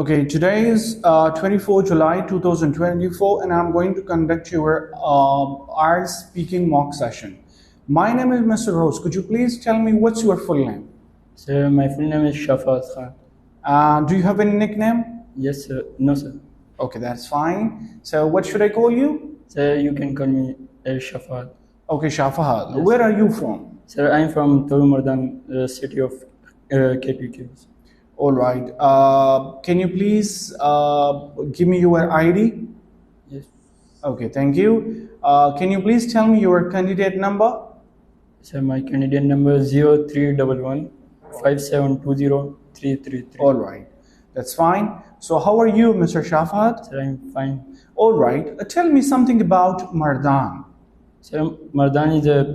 Okay, today is 24 July 2024 and I'm going to conduct your IELTS speaking mock session. My name is Mr. Rose. Could you please tell me what's your full name? Sir, my full name is Shafat Khan. Do you have any nickname? Yes, sir. No, sir. Okay, that's fine. So what should I call you? Sir, you can call me Shafat. Okay, Shafahad. Yes. Where are you from? Sir, I'm from Tolmardan, city of KPK. All right. Can you please give me your ID? Yes. Okay, thank you. Can you please tell me your candidate number? Sir, my candidate number is 0311 5720333. All right, that's fine. So how are you, Mr. Shafat? Sir, I'm fine. All right, tell me something about Mardan. Sir, Mardan is a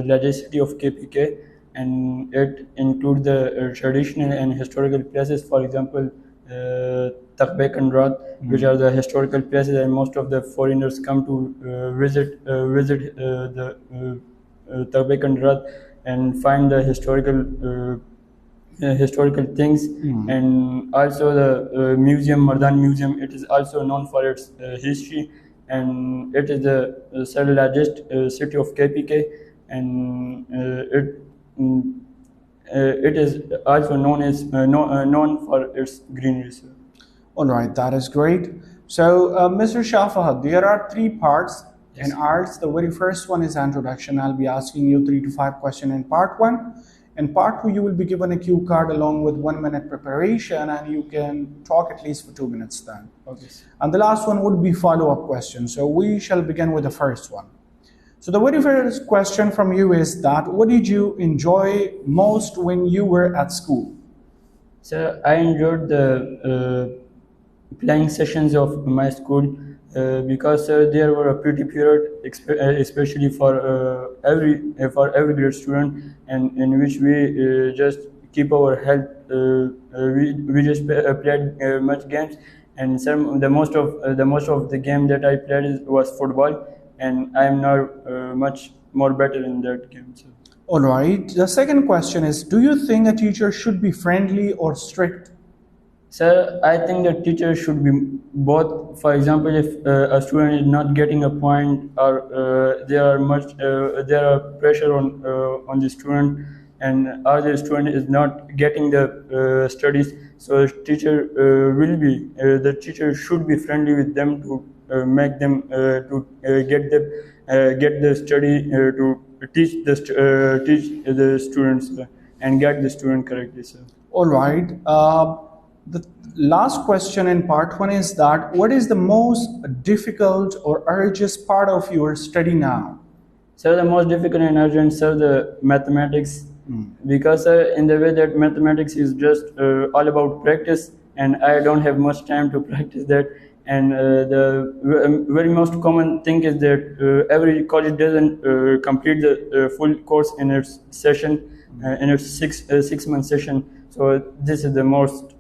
largest city of KPK, and it includes the traditional and historical places. For example, Takbek and Rat, which are the historical places, and most of the foreigners come to visit the Takbek and Rat and find the historical things. And also the museum, Mardan Museum, it is also known for its history, and it is the third largest city of KPK, and it is also known for its greenery. All right, that is great. So, Mr. Shafat, there are three parts in IELTS. The very first one is introduction. I'll be asking you 3 to 5 questions in part 1. In part 2, you will be given a cue card along with 1 minute preparation, and you can talk at least for 2 minutes then. Okay. And the last one would be follow-up questions. So we shall begin with the first one. So the very first question from you is that what did you enjoy most when you were at school? So I enjoyed the playing sessions of my school because there were a pretty period, especially for every grade student, and in which we just keep our health. We just played much games, and the most of the game that I played was football, and I am now much more better in that game. So. All right. The second question is, do you think a teacher should be friendly or strict? Sir, I think the teacher should be both. For example, if a student is not getting a point, or there are pressure on the student, and other student is not getting the studies, so the teacher should be friendly with them to make them to get the study to teach the students and get the student correctly. Sir. All right. The last question in part 1 is that what is the most difficult or arduous part of your study now? Sir, the most difficult and urgent, sir, the mathematics, because in the way that mathematics is just all about practice, and I don't have much time to practice that. And the very most common thing is that every college doesn't complete the full course in its session, in its 6 month session. So this is the most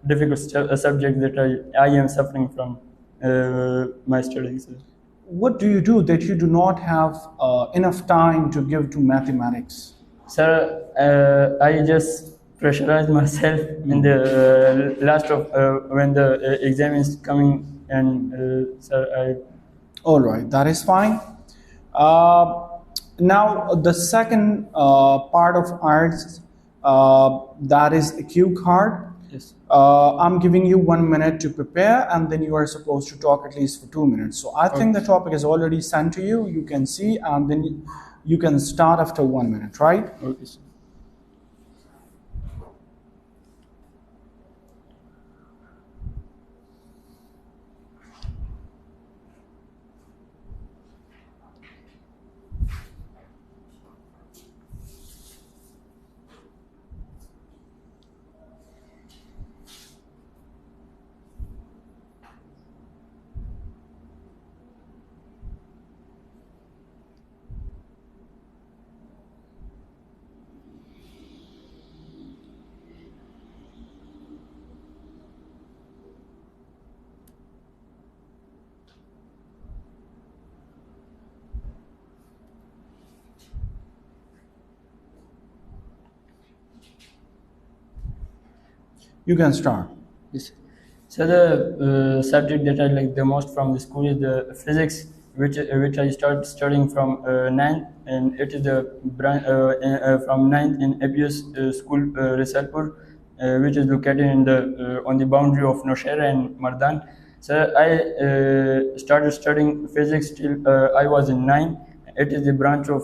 difficult subject that I am suffering from my studies. What do you do that you do not have enough time to give to mathematics? Sir, I just pressurize myself in the last of when the exam is coming, and sir, All right, that is fine. Now the second part of IELTS, that is a cue card. Yes. I'm giving you 1 minute to prepare, and then you are supposed to talk at least for 2 minutes. So I think the topic is already sent to you. You can see, and then you can start after 1 minute, right? Okay. You can start. Yes. So the subject that I like the most from the school is the physics, which I started studying from ninth, and it is the from ninth in APS school Risalpur, which is located in the on the boundary of Nowshera and Mardan. So I started studying physics till I was in ninth. It is the branch of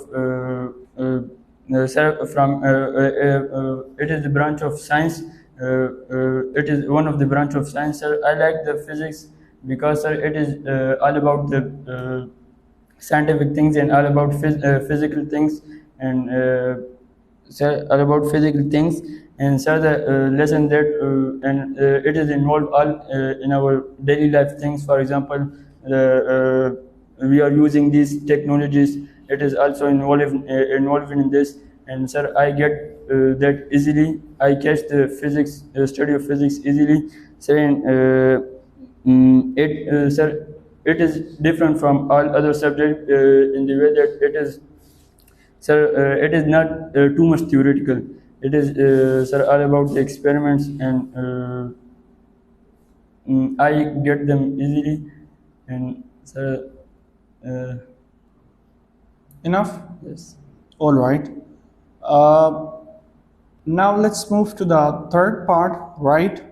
it is the branch of science. It is one of the branch of science, sir. I like the physics because, sir, it is all about the scientific things and all about physical things and sir, all about physical things. And sir, the lesson that and it is involved all in our daily life things. For example, we are using these technologies. It is also involved in this. And sir, I get that easily. I catch the physics study of physics easily. Saying sir, it is different from all other subjects in the way that it is, sir, it is not too much theoretical. It is, sir, all about the experiments, and I get them easily. And sir, uh, Enough? yes. All right. Uh, Now let's move to the third part, right?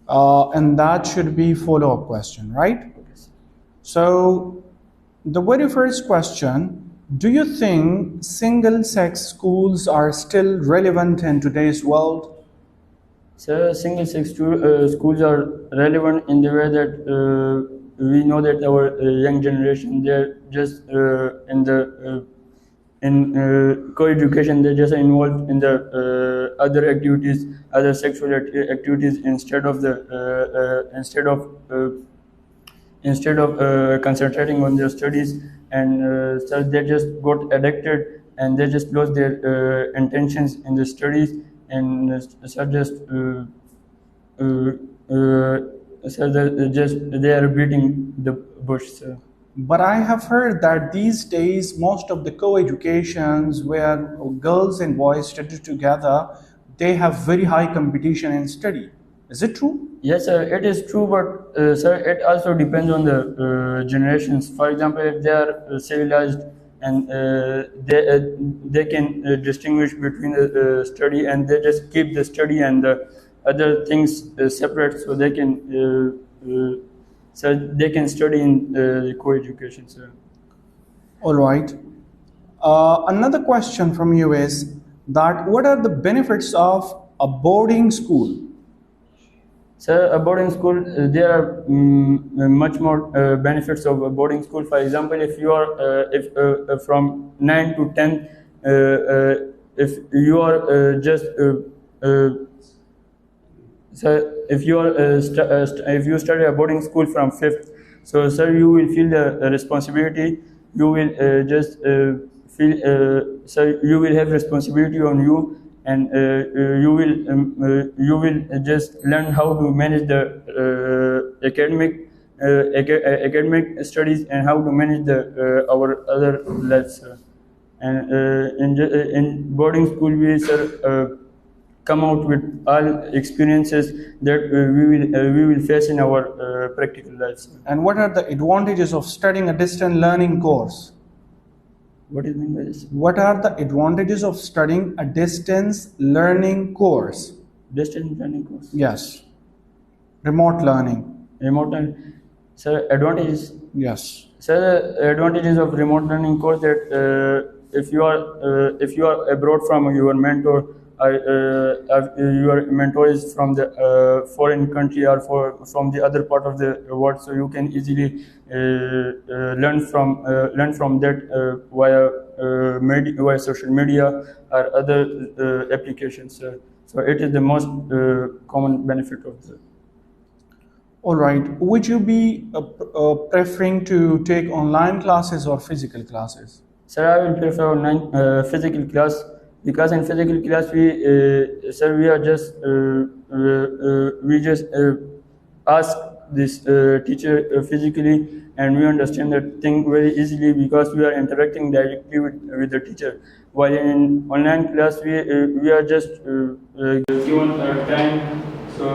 And that should be follow-up question, right? So the very first question, do you think single-sex schools are still relevant in today's world? So single-sex schools are relevant in the way that we know that our young generation, they're just in co-education, they're just involved in the other activities, other sexual activities instead of concentrating on their studies. And so they just got addicted, and they just lost their intentions in the studies, and so just they are beating the bush. So. But I have heard that these days most of the co-educations where girls and boys study together, they have very high competition in study. Is it true? Yes, sir, it is true, but sir, it also depends on the generations. For example, if they are civilized and they can distinguish between the study, and they just keep the study and the other things separate, so they can study in the co-education, sir. All right. Another question from you is that what are the benefits of a boarding school? So a boarding school, there are much more benefits of a boarding school. For example, if you are from 9 to 10, if you are so if you are if you study a boarding school from 5th, so sir, you will feel the responsibility. You will so you will have responsibility on you, and you will just learn how to manage the academic studies, and how to manage the our other lives. And in boarding school, we, sir, come out with all experiences that we will face in our practical lives. And what are the advantages of studying a distance learning course? What do you mean by this? What are the advantages of studying a distance learning course? Distance learning course. Yes. Remote learning. Remote learning. Sir, advantages. Yes. Sir, advantages of remote learning course that if you are abroad from your mentor, your mentor is from the foreign country or from the other part of the world, so you can easily learn from that via social media or other applications. So it is the most common benefit of the. All right. Would you be preferring to take online classes or physical classes? Sir, I will prefer online physical class, because in physical class we just ask this teacher physically, and we understand that thing very easily because we are interacting directly with the teacher. while in online class we are just given a time, so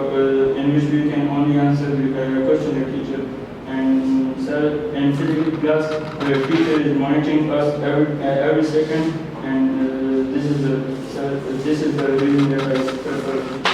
in which we can only answer the question of teacher. And so in physical class, the teacher is monitoring us every second, and this is the reason that I prefer